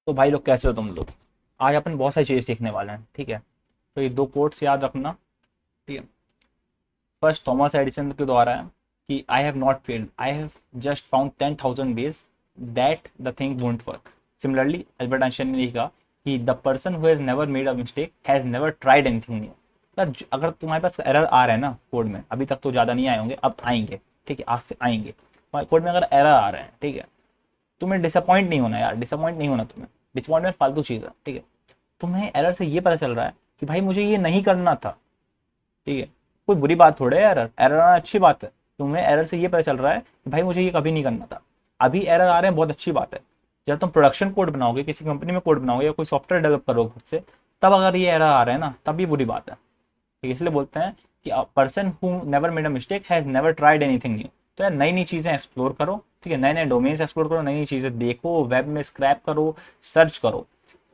तो भाई लोग कैसे हो तुम लोग। आज अपन बहुत सारी चीज़ें सीखने वाले हैं, ठीक है। तो ये दो कोट्स याद रखना, ठीक है। फर्स्ट थॉमस एडिसन के द्वारा है कि I have not failed, I have just found 10,000 ways that the thing won't work. Similarly Albert Einstein ने लिखा कि the person who has never made a mistake has never tried anything new. Sir अगर तुम्हारे पास error आ रहा है ना code में, अभी तक तो ज़्यादा नहीं आए होंगे, अब आएंगे, ठीक है, आज से आएंगे। कोड में अगर एरर आ रहे हैं, ठीक है, तुम्हें डिसअपॉइंट नहीं होना यार, डिसअपॉइंट नहीं होना तुम्हें। डिसअपॉइंटमेंट फालतू चीज़ है, ठीक है। तुम्हें एरर से ये पता चल रहा है कि भाई मुझे ये नहीं करना था, ठीक है। कोई बुरी बात थोड़े है एरर, एरर आना अच्छी बात है। तुम्हें एरर से ये पता चल रहा है कि भाई मुझे ये कभी नहीं करना था। अभी एरर आ रहे हैं, बहुत अच्छी बात है। जब तुम प्रोडक्शन कोड बनाओगे, किसी कंपनी में कोड बनाओगे या कोई सॉफ्टवेयर डेवलप करोगे खुद से, तब अगर ये एरर आ रहे हैं ना, तब ये बुरी बात है, ठीक है। इसलिए बोलते हैं कि person who never made a mistake has never tried anything new. तो यार नई नई चीज़ें एक्सप्लोर करो, ठीक है, नए नए डोमेन्स एक्सप्लोर करो, नई नई चीज़ें देखो, वेब में स्क्रैप करो, सर्च करो।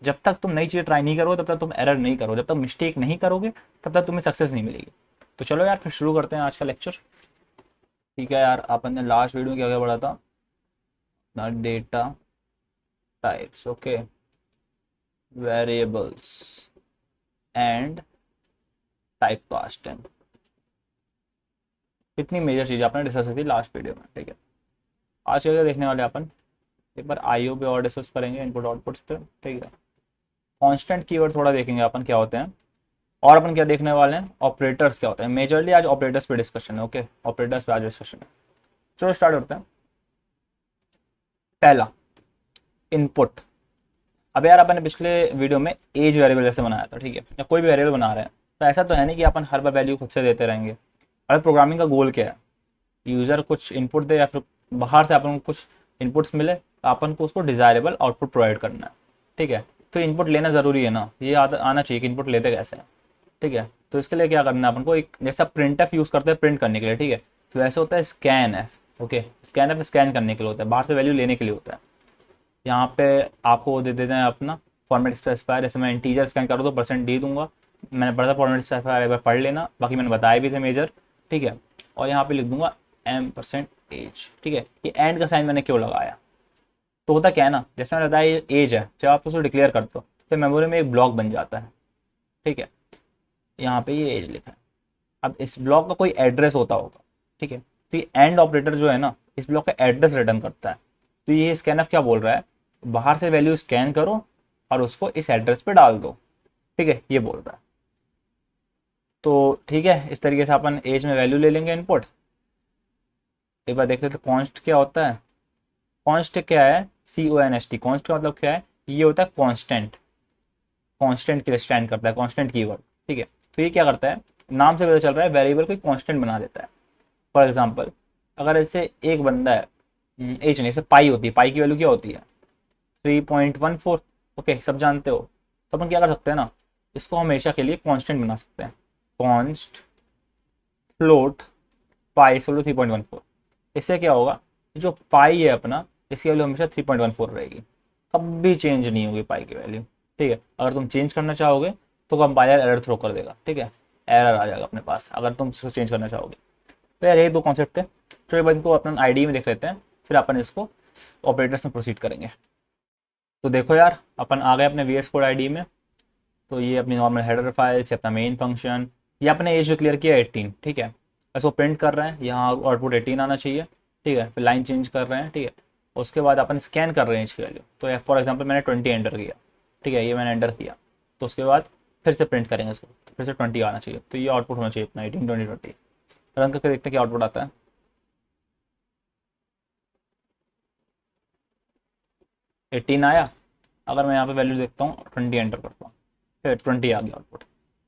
जब तक तुम नई चीज़ें ट्राई नहीं करोगे तब तक तुम एरर नहीं करो, जब तक मिस्टेक नहीं करोगे तब तक तुम्हें सक्सेस नहीं मिलेगी। तो चलो यार फिर शुरू करते हैं आज का लेक्चर। ठीक है यार, अपन ने लास्ट वीडियो में क्या क्या पढ़ा था? Data types, okay, variables and type casting. कितनी मेजर चीज़ आपने डिस्कस की थी लास्ट वीडियो में, ठीक है। आज क्या क्या देखने वाले हैं अपन? एक बार आईओ पे और डिस्कस करेंगे, इनपुट आउटपुट्स पे, ठीक है। कांस्टेंट कीवर्ड थोड़ा देखेंगे अपन क्या होते हैं, और अपन क्या देखने वाले हैं, ऑपरेटर्स क्या होते हैं। मेजरली आज ऑपरेटर्स पे डिस्कशन है, ओके, ऑपरेटर्स पे आज डिस्कशन है। चलो स्टार्ट करते हैं। पहला, इनपुट। अब यार अपन ने पिछले वीडियो में एज वेरिएबल जैसे बनाया था, ठीक है, या कोई भी वेरिएबल बना रहे हैं, तो ऐसा तो है नहीं कि अपन हर बार वैल्यू खुद से देते रहेंगे। अरे प्रोग्रामिंग का गोल क्या है? यूजर कुछ इनपुट दे या फिर बाहर से अपन को कुछ इनपुट्स मिले, तो अपन को उसको डिजायरेबल आउटपुट प्रोवाइड करना है, ठीक है। तो इनपुट लेना जरूरी है ना, ये आना चाहिए कि इनपुट लेते कैसे हैं, ठीक है। तो इसके लिए क्या करना है अपन को, एक जैसा प्रिंट एफ यूज करते हैं प्रिंट करने के लिए, ठीक है, तो ऐसे होता है scan F, okay. Scan F scan करने के लिए होता है, बाहर से वैल्यू लेने के लिए होता है। यहाँ पे आपको दे देते हैं अपना फॉर्मेट स्पेसिफायर, जैसे मैं इंटीजर स्कैन करूँ तो परसेंट डी दूंगा। मैंने पढ़ा था फॉर्मेट स्पेसिफायर, एक बार पढ़ लेना, बाकी मैंने बताए भी थे मेजर, ठीक है। और यहाँ पे लिख दूंगा एम परसेंट एज, ठीक है। ये एंड का साइन मैंने क्यों लगाया? तो होता क्या है ना, जैसे मैंने बताया ये एज है, जब आप उसको डिक्लेयर करते हो तो मेमोरी में एक ब्लॉक बन जाता है, ठीक है। यहाँ पे ये एज लिखा है। अब इस ब्लॉक का कोई एड्रेस होता होगा, ठीक है। तो ये एंड ऑपरेटर जो है ना, इस ब्लॉक का एड्रेस रिटर्न करता है। तो ये स्कैनफ क्या बोल रहा है, बाहर से वैल्यू स्कैन करो और उसको इस एड्रेस पे डाल दो, ठीक है, ये बोल रहा है। तो ठीक है, इस तरीके से अपन एज में वैल्यू ले लेंगे इनपुट। एक बार देख लेते कॉन्स्ट क्या होता है। कॉन्स्ट क्या है? CONST, कॉन्स्ट का मतलब क्या है? ये होता है कॉन्स्टेंट। कॉन्स्टेंट के लिए स्टैंड करता है कॉन्स्टेंट कीवर्ड, ठीक है। तो ये क्या करता है, नाम से पता चल रहा है वेरिएबल को कॉन्स्टेंट बना देता है। फॉर एग्जाम्पल, अगर ऐसे एक बंदा है, एज नहीं, जैसे पाई होती है, पाई की वैल्यू क्या होती है? 3.14, ओके, सब जानते हो। तो अपन क्या कर सकते हैं ना, इसको हमेशा के लिए कांस्टेंट बना सकते हैं। कॉन्स्ट फ्लोट पाई सोलो 3.14। इससे क्या होगा, जो पाई है अपना, इसकी वैल्यू हमेशा 3.14 रहेगी, कभी चेंज नहीं होगी पाई की वैल्यू, ठीक है। अगर तुम चेंज करना चाहोगे तो कंपाइलर एरर थ्रो कर देगा, ठीक है, एरर आ जाएगा अपने पास अगर तुम इसको चेंज करना चाहोगे। तो यार यही दो कॉन्सेप्ट थे। तो एक बार इनको अपन आईडी में देख लेते हैं, फिर अपन इसको ऑपरेटर्स में प्रोसीड करेंगे। तो देखो यार, अपन आ गए अपने VS कोड आईडी में। तो ये अपनी नॉर्मल हेडर फाइल से अपना मेन फंक्शन, ये अपने एज क्लियर किया 18, ठीक है। इसको प्रिंट कर रहे हैं, यहाँ आउटपुट 18 आना चाहिए, ठीक है। फिर लाइन चेंज कर रहे हैं, ठीक है। उसके बाद अपन स्कैन कर रहे हैं एज की वैल्यू, तो फॉर एग्जाम्पल मैंने 20 एंटर किया, ठीक है, ये मैंने एंटर किया। तो उसके बाद फिर से प्रिंट करेंगे इसको, तो फिर से 20 आना चाहिए, तो ये आउटपुट होना चाहिए अपना 18, 20, 20। रन करके देखते हैं क्या आउटपुट आता है। 18 आया। अगर मैं यहाँ पे वैल्यू देखता हूँ 20 एंटर करता हूँ, फिर 20 आ गया आउटपुट।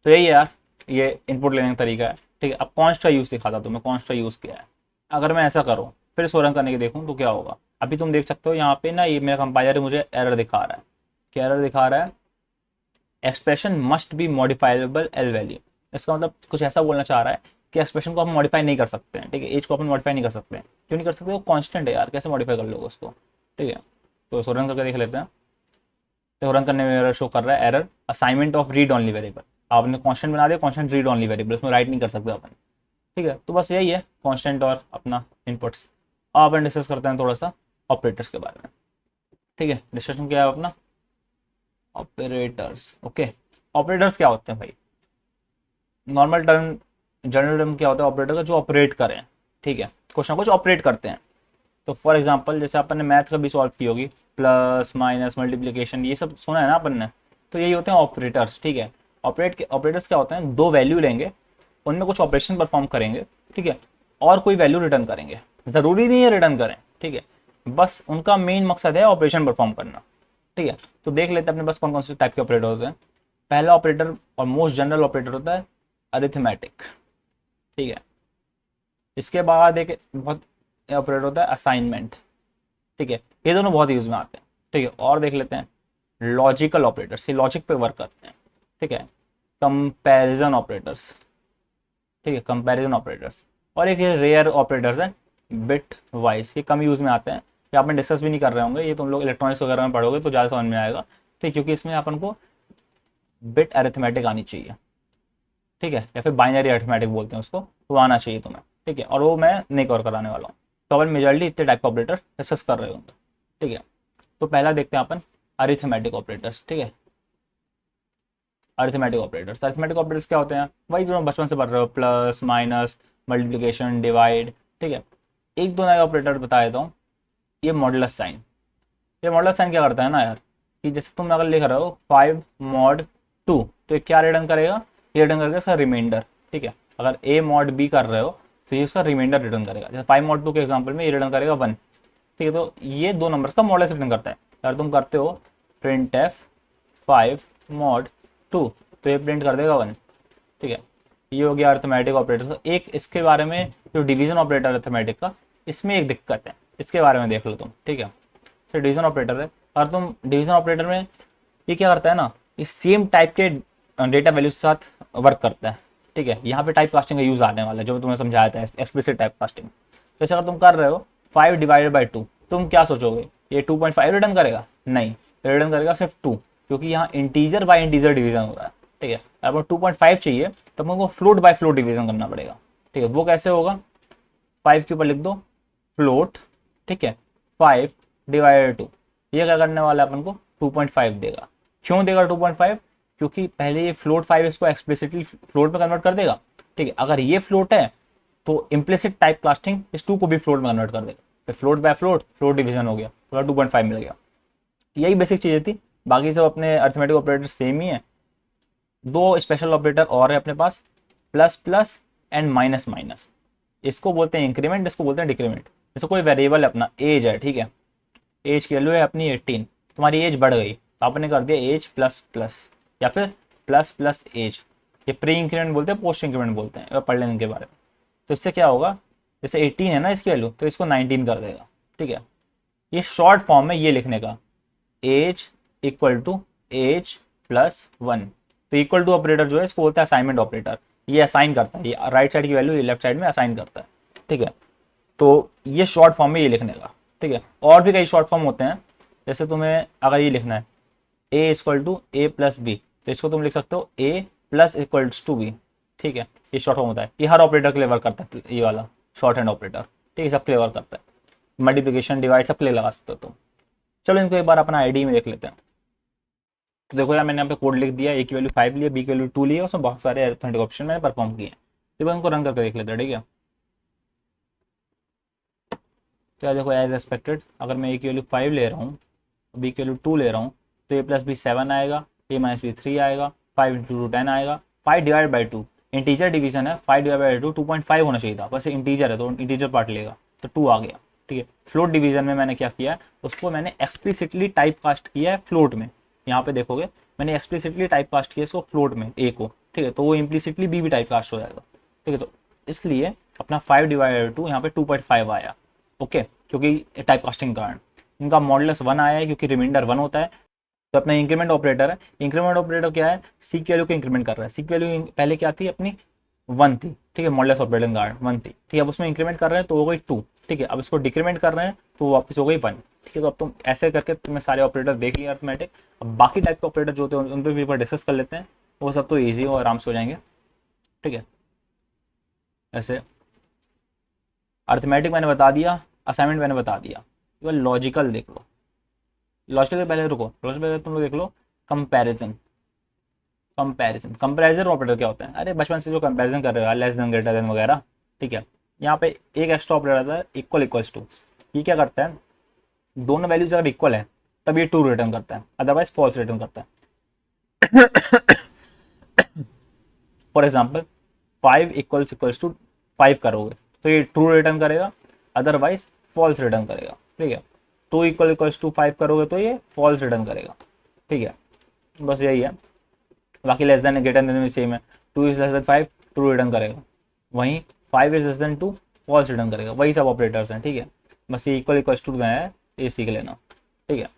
तो यही है यार, ये इनपुट लेने का तरीका है, ठीक है। अब कॉन्स्ट का यूज़ दिखाता तो मैं कॉन्स्ट का यूज़ किया है। अगर मैं ऐसा करूँ फिर इसको रन करने के देखूँ तो क्या होगा, अभी तुम देख सकते हो यहाँ पे ना, ये मेरा कंपाइलर मुझे एरर दिखा रहा है। क्या एरर दिखा रहा है? Expression must be modifiable L value. इसका मतलब कुछ ऐसा बोलना चाह रहा है कि एक्सप्रेशन को हम मॉडिफाई नहीं कर सकते हैं, ठीक है। एज को अपन मॉडिफाई नहीं कर सकते हैं। क्यों नहीं कर सकते? वो कॉन्स्टेंट है यार, कैसे मॉडिफाई कर लोगे उसको, ठीक है। तो इसको रन करके देख लेते हैं। तो रन करने में एरर शो कर रहा है, error assignment of read only variable. आपने कांस्टेंट बना दिया, कांस्टेंट रीड ऑनली वेरिएबल, उसमें राइट नहीं कर सकते अपन, ठीक है। तो बस यही है कांस्टेंट और अपना इनपुट्स। अब अपन डिस्कस करते हैं थोड़ा सा ऑपरेटर्स के बारे में, ठीक है। डिस्कशन क्या है अपना, ऑपरेटर्स। ओके, ऑपरेटर्स क्या होते हैं भाई? नॉर्मल टर्म, जनरल टर्म क्या होता है ऑपरेटर का? जो ऑपरेट करें, ठीक है, कुछ ना कुछ ऑपरेट करते हैं। तो फॉर एग्जांपल जैसे अपन ने मैथ का भी सॉल्व की होगी, प्लस माइनस मल्टीप्लिकेशन, ये सब सुना है ना अपन ने, तो यही होते हैं ऑपरेटर्स, ठीक है। ऑपरेटर्स क्या होते हैं? दो वैल्यू लेंगे, उनमें कुछ ऑपरेशन परफॉर्म करेंगे, ठीक है, और कोई वैल्यू रिटर्न करेंगे। ज़रूरी नहीं है रिटर्न करें, ठीक है, बस उनका मेन मकसद है ऑपरेशन परफॉर्म करना, ठीक है। तो देख लेते हैं अपने पास कौन कौन से टाइप के ऑपरेटर होते हैं। पहला ऑपरेटर और मोस्ट जनरल ऑपरेटर होता है अरिथमेटिक, ठीक है। इसके बाद एक बहुत ऑपरेटर होता है असाइनमेंट, ठीक है। ये दोनों बहुत यूज में आते हैं, ठीक है। और देख लेते हैं लॉजिकल ऑपरेटर्स, ये लॉजिक पे वर्क करते हैं, ठीक है। कंपैरिजन ऑपरेटर्स, ठीक है, कंपैरिजन ऑपरेटर्स। और एक ये रेयर ऑपरेटर्स है बिट वाइज, ये कम यूज में आते हैं, ये आप डिस्कस भी नहीं कर रहे होंगे, ये तुम लोग इलेक्ट्रॉनिक्स वगैरह में पढ़ोगे तो ज़्यादा समझ में आएगा, ठीक, क्योंकि इसमें अपन को बिट अरिथमेटिक आनी चाहिए, ठीक है, या फिर बाइनरी अरिथमेटिक बोलते हैं उसको, वो आना चाहिए तुम्हें, ठीक है। और वो मैं नहीं कवर कराने वाला हूँ, तो अपन मेजरली इतने टाइप का ऑपरेटर डिस्कस कर रहे होंगे, ठीक है। तो पहला देखते हैं अपन अरिथमेटिक ऑपरेटर्स, ठीक है। अरिथमेटिक ऑपरेटर्स क्या होते हैं? वही जो बचपन से पढ़ रहे हो, प्लस माइनस मल्टीप्लिकेशन डिवाइड, ठीक है। एक दो नए ऑपरेटर बता देता हूँ। ये मॉडुलस साइन, ये मॉडुलस साइन क्या करता है ना यार, कि जैसे तुम अगर लिख रहे हो 5 मॉड 2, तो ये क्या रिटर्न करेगा? ये रिटर्न करेगा इसका रिमाइंडर, ठीक है। अगर ए मॉड बी कर रहे हो तो ये उसका रिमाइंडर रिटर्न करेगा। जैसे 5 मॉड 2 के एग्जाम्पल में ये रिटर्न करेगा 1, ठीक है। तो ये दो नंबर्स का मॉडुलस रिटर्न करता है। अगर तुम करते हो प्रिंट एफ 5 मॉड 2, तो ये प्रिंट कर देगा 1, ठीक है। ये हो गया अर्थमेटिक ऑपरेटर। तो एक इसके बारे में जो डिवीजन ऑपरेटर अर्थमेटिक का, इसमें एक दिक्कत है, इसके बारे में देख लो तुम, ठीक है। तो डिवीजन ऑपरेटर है, और तुम डिवीजन ऑपरेटर में ये क्या करता है ना, ये सेम टाइप के डेटा वैल्यूज के साथ वर्क करता है, ठीक है। यहाँ पे टाइप कास्टिंग का यूज आने वाला है, जो तुम्हें समझाया था, एक्सप्लिसिट टाइप कास्टिंग। जैसे अगर तुम कर रहे हो 5 डिवाइडेड बाई 2, तुम क्या सोचोगे? ये 2.5 रिटर्न करेगा? नहीं, रिटर्न करेगा सिर्फ 2, क्योंकि यहाँ इंटीजर बाय इंटीजर डिवीजन हो रहा है, ठीक है। अगर 2.5 चाहिए तो हमको फ्लोट बाय फ्लोट डिवीजन करना पड़ेगा, ठीक है। वो कैसे होगा? 5 के ऊपर लिख दो फ्लोट, ठीक है, 5 डिवाइडेड 2, ये क्या करने वाला है अपन को? 2.5 देगा। क्यों देगा 2.5? क्योंकि पहले ये फ्लोट 5 इसको एक्सप्लिसिटली फ्लोट में कन्वर्ट कर देगा, ठीक है। अगर ये फ्लोट है तो इम्प्लिसिट टाइप कास्टिंग इस 2 को भी फ्लोट में कन्वर्ट कर देगा, फिर float by float, float division हो गया, तो 2.5 मिल गया। यही बेसिक चीज़ें थी, बाकी सब अपने अर्थमेटिक ऑपरेटर सेम ही है। दो स्पेशल ऑपरेटर और है अपने पास, plus plus and minus minus. इसको बोलते हैं इंक्रीमेंट, इसको बोलते हैं डिक्रीमेंट। जैसे कोई वेरिएबल है अपना एज है, ठीक है, एज की वैल्यू है अपनी 18, तुम्हारी एज बढ़ गई तो आपने कर दिया एज प्लस प्लस, या फिर प्लस प्लस एज। ये प्री इंक्रीमेंट बोलते हैं, पोस्ट इंक्रीमेंट बोलते हैं, पढ़ लेने के बारे में। तो इससे क्या होगा, जैसे 18 है ना इसकी वैल्यू, तो इसको 19 कर देगा, ठीक है। ये शॉर्ट फॉर्म में ये लिखने का, age equal to age plus 1। तो इक्वल टू ऑपरेटर जो है इसको बोलता है असाइनमेंट ऑपरेटर। ये असाइन करता है, ये राइट साइड की वैल्यू ये लेफ्ट साइड में असाइन करता है, ठीक है। तो ये शॉर्ट फॉर्म में ये लिखने का, ठीक है। और भी कई शॉर्ट फॉर्म होते हैं, जैसे तुम्हें अगर ये लिखना है a equal to a plus b, तो इसको तुम लिख सकते हो a plus equals to b, ठीक है। ये शॉर्ट फॉर्म होता है, ये हर ऑपरेटर के लिए वर्क करता है, ये वाला शॉर्ट हैंड ऑपरेटर, ठीक है, सबके लिए वर्क करता है। मल्टीप्लिकेशन डिवाइड सबके लिए लगा सकते हो तुम। चलो इनको एक बार अपना आईडी में देख लेते हैं। तो देखो यार, मैंने यहाँ पे कोड लिख दिया, ए की वैल्यू 5 लिया, बी की वैल्यू 2 लिया, उसमें बहुत सारे अरिथमेटिक ऑप्शन मैंने परफॉर्म किए हैं। तो इनको रन करके देख लेते हैं, ठीक है। तो यार देखो, एज एक्सपेक्टेड अगर मैं ए की वैल्यू 5 ले रहा हूँ, बी की वैल्यू 2 ले रहा हूँ, तो ए प्लस बी 7 आएगा, ए माइनस बी 3 आएगा, 5 इंटू 10 आएगा। 5 डिवाइड बाई 2 इंटीजर डिवीजन है, 5 डिवाइड बाई 2 2.5 होना चाहिए था, बस इंटीजर है तो इंटीजर पार्ट लेगा, तो 2 आ गया, ठीक है। फ्लोट डिवीजन में मैंने क्या किया है, उसको मैंने एक्सप्लिसिटली टाइप कास्ट किया है फ्लोट में। यहाँ पे देखोगे मैंने एक्सप्लिसिटली टाइप कास्ट किया इसको फ्लोट में, ए को, ठीक है। तो वो इम्प्लिसिटली बी भी टाइप कास्ट हो जाएगा, ठीक है। तो इसलिए अपना 5 डिवाइड 2 यहाँ पे 2.5 आया, ओके, क्योंकि टाइप कास्टिंग का कारण। इनका मॉडुलस 1 आया है क्योंकि रिमाइंडर 1 होता है। तो अपना इंक्रीमेंट ऑपरेटर है, इंक्रीमेंट ऑपरेटर क्या है, सी की वैल्यू को इंक्रीमेंट कर रहा है। सी की वैल्यू पहले क्या थी अपनी 1 थी, ठीक है, मॉडुलस ऑपरेटिंग कारण 1 थी, ठीक है। अब उसमें इंक्रीमेंट कर रहे हैं तो हो गई 2, ठीक है। अब इसको डिक्रीमेंट कर रहे हैं तो वापस हो गई 1, ठीक है। तो अब तुम ऐसे करके तुम्हें सारे ऑपरेटर देख लिए अर्थमेटिक। अब बाकी टाइप के ऑपरेटर जो होते हैं उन पर भी एक बार डिस्कस कर लेते हैं, वो सब तो ईजी और आराम से हो जाएंगे, ठीक है। ऐसे अर्थमेटिक मैंने बता दिया, असाइनमेंट मैंने बता दिया, लॉजिकल देख लो। लॉजिकल के पहले रुको, लॉजिकल पहले तुम लोग देख लो, कंपैरिजन। कंपैरिजन ऑपरेटर क्या होता है? अरे बचपन से जो कंपैरिजन कर रहे हो, लेस देन, ग्रेटर देन वगैरह, ठीक है। यहाँ पे एक एक्स्ट्रा ऑपरेटर आता है, इक्वल इक्वल्स टू। ये क्या करता है, दोनों वैल्यूज अगर इक्वल है तब ये ट्रू रिटर्न करता है, अदरवाइज फॉल्स रिटर्न करता है। फॉर एग्जाम्पल 5 इक्वल्स टू 5 करोगे तो ये ट्रू रिटर्न करेगा, अदरवाइज फॉल्स रिटर्न करेगा, ठीक है। 2 इक्वल्स टू 5 करोगे तो ये फॉल्स रिटर्न करेगा, ठीक है। बस यही है, बाकी लेस देन ग्रेटर देन में सेम है। 2 is less than 5 true return करेगा, वहीं 5 is less than 2 false return करेगा। वही सब ऑपरेटर्स हैं, ठीक है। बस ये इक्वल इक्वल्स टू है, ये सीख लेना, ठीक है।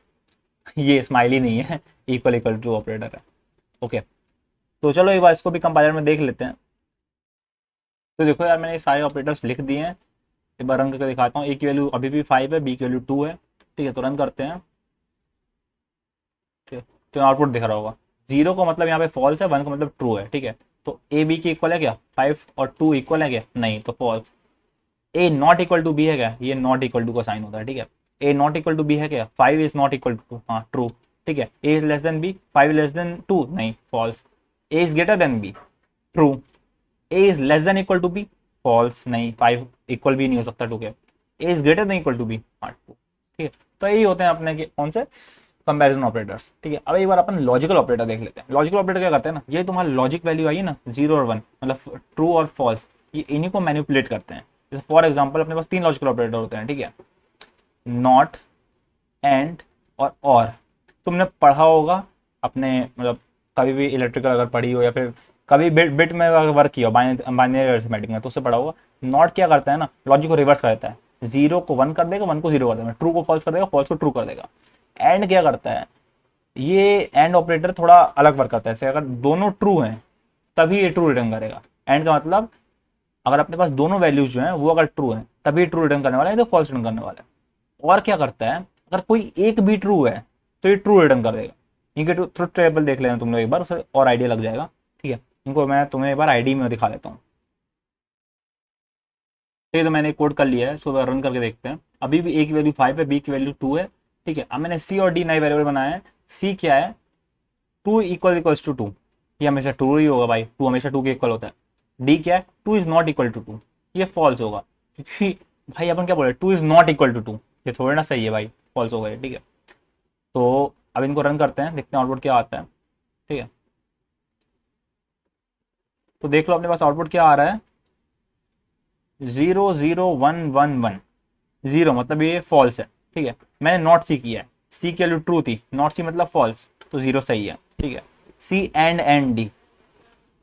ये स्माइली नहीं है, इक्वल इक्वल टू ऑपरेटर है, ओके। तो चलो एक बार इसको भी कंपाइलर में देख लेते हैं। तो देखो यार, मैंने ये सारे ऑपरेटर्स लिख दिए हैं, एक बार रन करके दिखाता हूँ। ए की वैल्यू अभी भी 5 है, बी की वैल्यू 2 है, ठीक है। तो रन करते हैं, ठीक है। तो आउटपुट दिख रहा होगा, 0 का मतलब यहाँ पे फॉल्स है, 1 का मतलब ट्रू है, ठीक है। तो ए बी की इक्वल है क्या? 5 और 2 इक्वल है क्या? नहीं, तो false. A not equal to b है क्या? ये नॉट इक्वल टू का साइन होता है, ठीक है। A not equal to b है क्या? 5 इज नॉट इक्वल टू, हाँ ट्रू, ठीक है। A is less than b, 5 less than 2, नहीं false. A is greater than b, true. A is less than equal to b, false, नहीं 5 equal भी नहीं हो सकता 2 के। A is greater than equal to b, हाँ ट्रू, ठीक है। तो यही होते हैं अपने के कौन से कंपैरिजन ऑपरेटर्स, ठीक है। अब एक बार अपन लॉजिकल ऑपरेटर देख लेते हैं। लॉजिकल ऑपरेटर क्या करते हैं ना, ये तुम्हारा लॉजिक वैल्यू आई है ना 0 और 1, मतलब ट्रू और फॉल्स, ये इन्हीं को मैनिपुलेट करते हैं। जैसे फॉर एग्जांपल अपने पास 3 लॉजिकल ऑपरेटर होते हैं, ठीक है। नॉट, एंड और तुमने पढ़ा होगा अपने, मतलब कभी भी इलेक्ट्रिकल अगर पढ़ी हो या फिर कभी बिट बिट में अगर वर्क किया हो, बाइनरी अरिथमेटिक में, तो उससे पढ़ा होगा। नॉट क्या करता है ना, लॉजिक को रिवर्स कर देता है, 0 को 1 कर देगा, 1 को 0 कर देगा, ट्रू को फॉल्स कर देगा, फॉल्स को ट्रू कर देगा। एंड क्या करता है, ये एंड ऑपरेटर थोड़ा अलग वर्क करता है। जैसे अगर दोनों ट्रू हैं तभी ये ट्रू रिटर्न करेगा। एंड का मतलब अगर अपने पास दोनों वैल्यूज जो हैं वो अगर ट्रू हैं तभी ट्रू रिटर्न करने वाला है, तो फॉल्स रिटर्न करने वाला है। और क्या करता है, अगर कोई एक भी ट्रू है तो ये ट्रू रिटर्न कर देगा। इनके ट्रुथ टेबल देख लेना तुम लोग एक बार, उसे और आइडिया लग जाएगा, ठीक है। इनको मैं तुम्हें एक बार आईडी में दिखा देता हूँ। ठीक है, तो मैंने कोड कर लिया है, इसको रन करके देखते हैं। अभी भी ए की वैल्यू 5 है, बी की वैल्यू 2 है, ठीक है। अब मैंने सी और डी नए वेरिएबल बनाए हैं। सी क्या है, 2 इक्वल्स टू 2, ये हमेशा ट्रू ही होगा भाई, 2 हमेशा 2 के इक्वल होता है। डी क्या है, 2 इज नॉट इक्वल टू 2, ये फॉल्स होगा, क्योंकि भाई अपन क्या बोले, 2 इज नॉट इक्वल टू 2, ये थोड़ा ना सही है भाई, फॉल्स होगा ये, ठीक है। तो अब इनको रन करते हैं, देखते हैं आउटपुट क्या आता है, ठीक है। तो देख लो अपने पास आउटपुट क्या आ रहा है, 0 0 1 1 1। 0 मतलब ये फॉल्स है, ठीक है। मैंने नॉट सी किया है, सी की वैल्यू ट्रू थी, नॉट सी मतलब फॉल्स, तो 0 सही है, ठीक है। सी एंड डी,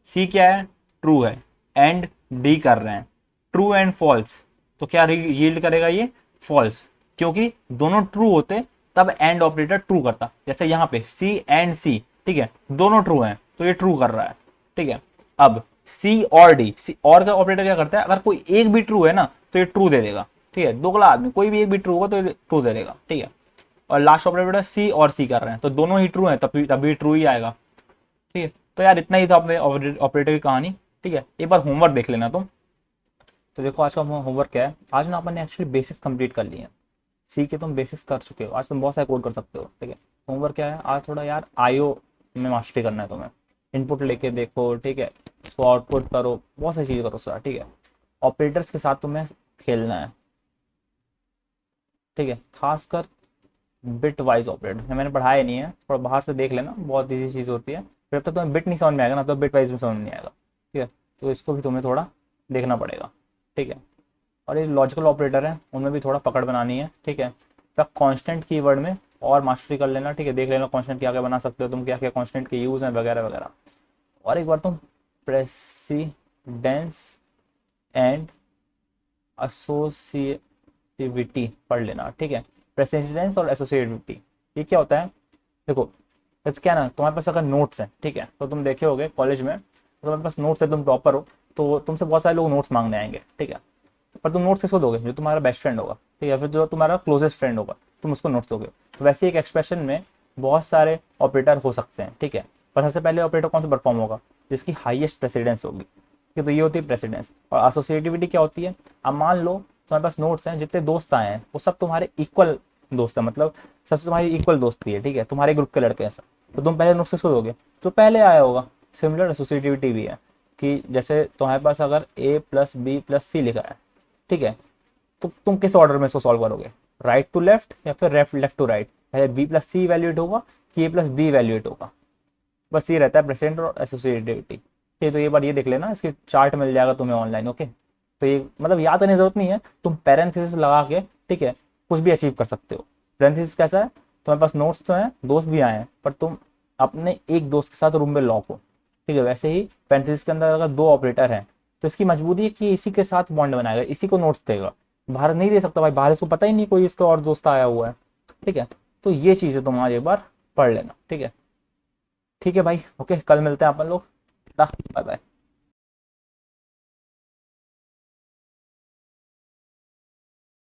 सी क्या है, ट्रू है, एंड डी कर रहे हैं, ट्रू एंड फॉल्स, तो क्या यील्ड करेगा ये, फॉल्स, क्योंकि दोनों ट्रू होते तब एंड ऑपरेटर ट्रू करता। जैसे यहाँ पे सी एंड सी, ठीक है, दोनों ट्रू हैं तो ये ट्रू कर रहा है, ठीक है। अब सी और डी, सी और का ऑपरेटर क्या करता है, अगर कोई एक भी ट्रू है ना तो ये ट्रू दे देगा, ठीक है। दोगला आदमी, कोई भी एक भी ट्रू होगा तो ये ट्रू दे देगा, ठीक है। और लास्ट ऑपरेटर सी और सी कर रहे हैं तो दोनों ही ट्रू हैं, तभी ट्रू ही आएगा, ठीक है। तो यार इतना ही था अपने ऑपरेटर की कहानी, ठीक है। एक बार होमवर्क देख लेना तुम। तो देखो आज का होमवर्क क्या है, आज ना अपन ने एक्चुअली बेसिक्स कंप्लीट कर लिए हैं, सी के तुम बेसिक्स कर चुके हो, आज तुम बहुत सारे कोड कर सकते हो, ठीक है। होमवर्क क्या है, आज थोड़ा यार आईओ में मास्टरी करना है तुम्हें। इनपुट लेके देखो, ठीक है, इसको आउटपुट करो, बहुत सारी चीज़ें करो सर, ठीक है। ऑपरेटर्स के साथ तुम्हें खेलना है, ठीक है, खासकर बिट वाइज ऑपरेटर मैंने पढ़ाया नहीं है, थोड़ा बाहर से देख लेना, बहुत ईजी चीज़ होती है। फिर अब तक तुम्हें बिट नहीं समझ में आएगा ना, तो बिट वाइज में समझ नहीं आएगा, ठीक है। तो इसको भी तुम्हें थोड़ा देखना पड़ेगा, ठीक है। और ये लॉजिकल ऑपरेटर है, उनमें भी थोड़ा पकड़ बनानी है, ठीक है। फिर कॉन्स्टेंट कीवर्ड में और मास्टरी कर लेना, ठीक है। देख लेना कॉन्स्टेंट क्या क्या बना सकते हो तुम, क्या क्या कॉन्स्टेंट के यूज़ हैं वगैरह वगैरह। और एक बार तुम प्रेसिडेंस एंड एसोसिएटिविटी पढ़ लेना, ठीक है। प्रेसिडेंस और एसोसिएटिविटी ये क्या होता है, देखो जैसे क्या ना, तुम्हारे पास अगर नोट्स हैं, ठीक है, तो तुम देखे होगे कॉलेज में, तो तुम्हारे पास नोट्स है, तुम टॉपर हो, तो तुमसे बहुत सारे लोग नोट्स मांगने आएंगे, ठीक है। पर तुम नोट्स किसको दोगे, जो तुम्हारा बेस्ट फ्रेंड होगा, ठीक है, फिर जो तुम्हारा क्लोजेस्ट फ्रेंड होगा, तुम उसको नोट्स दोगे। तो वैसे एक एक्सप्रेशन में बहुत सारे ऑपरेटर हो सकते हैं, ठीक है। पर सबसे पहले ऑपरेटर कौन सा परफॉर्म होगा, जिसकी हाईएस्ट प्रेसिडेंस होगी, ठीक है। तो ये होती है प्रेसिडेंस। और एसोसिएटिविटी क्या होती है, अब मान लो तुम्हारे पास नोट्स हैं, जितने दोस्त आए हैं वो सब तुम्हारे इक्वल दोस्त है, मतलब सबसे तुम्हारी इक्वल दोस्ती है, ठीक है, तुम्हारे ग्रुप के लड़के हैं सब, तो तुम पहले नोट्स किसको दोगे, जो पहले आया होगा। सिमिलर एसोसिएटिविटी भी है कि जैसे तुम्हारे पास अगर a प्लस बी प्लस सी लिखा है, ठीक है, तो तुम किस ऑर्डर में इसको सॉल्व करोगे, राइट टू लेफ्ट या फिर लेफ्ट टू राइट, पहले बी प्लस सी इवैल्यूएट होगा कि ए प्लस बी इवैल्यूएट होगा। बस ये रहता है प्रेजेंट और एसोसिएटिविटी। ये तो ये बार ये देख लेना, इसकी चार्ट मिल जाएगा तुम्हें ऑनलाइन। ओके, तो ये मतलब याद करने की जरूरत नहीं है, तुम पैरेंथेसिस लगा के, ठीक है, कुछ भी अचीव कर सकते हो। पैरेंथेसिस कैसा है, तुम्हारे पास नोट्स तो हैं, दोस्त भी आए हैं, पर तुम अपने एक दोस्त के साथ रूम में लॉक हो, ठीक है। वैसे ही पैरेंथेसिस के अंदर अगर दो ऑपरेटर हैं तो इसकी मजबूरी है कि इसी के साथ बॉन्ड बनाएगा, इसी को नोट्स देगा, बाहर नहीं दे सकता भाई, बाहर इसको पता ही नहीं कोई इसका और दोस्त आया हुआ है, ठीक है। तो ये चीज़ है, तुम आज एक बार पढ़ लेना, ठीक है। ठीक है भाई, ओके, कल मिलते हैं अपन लोग। Bye bye.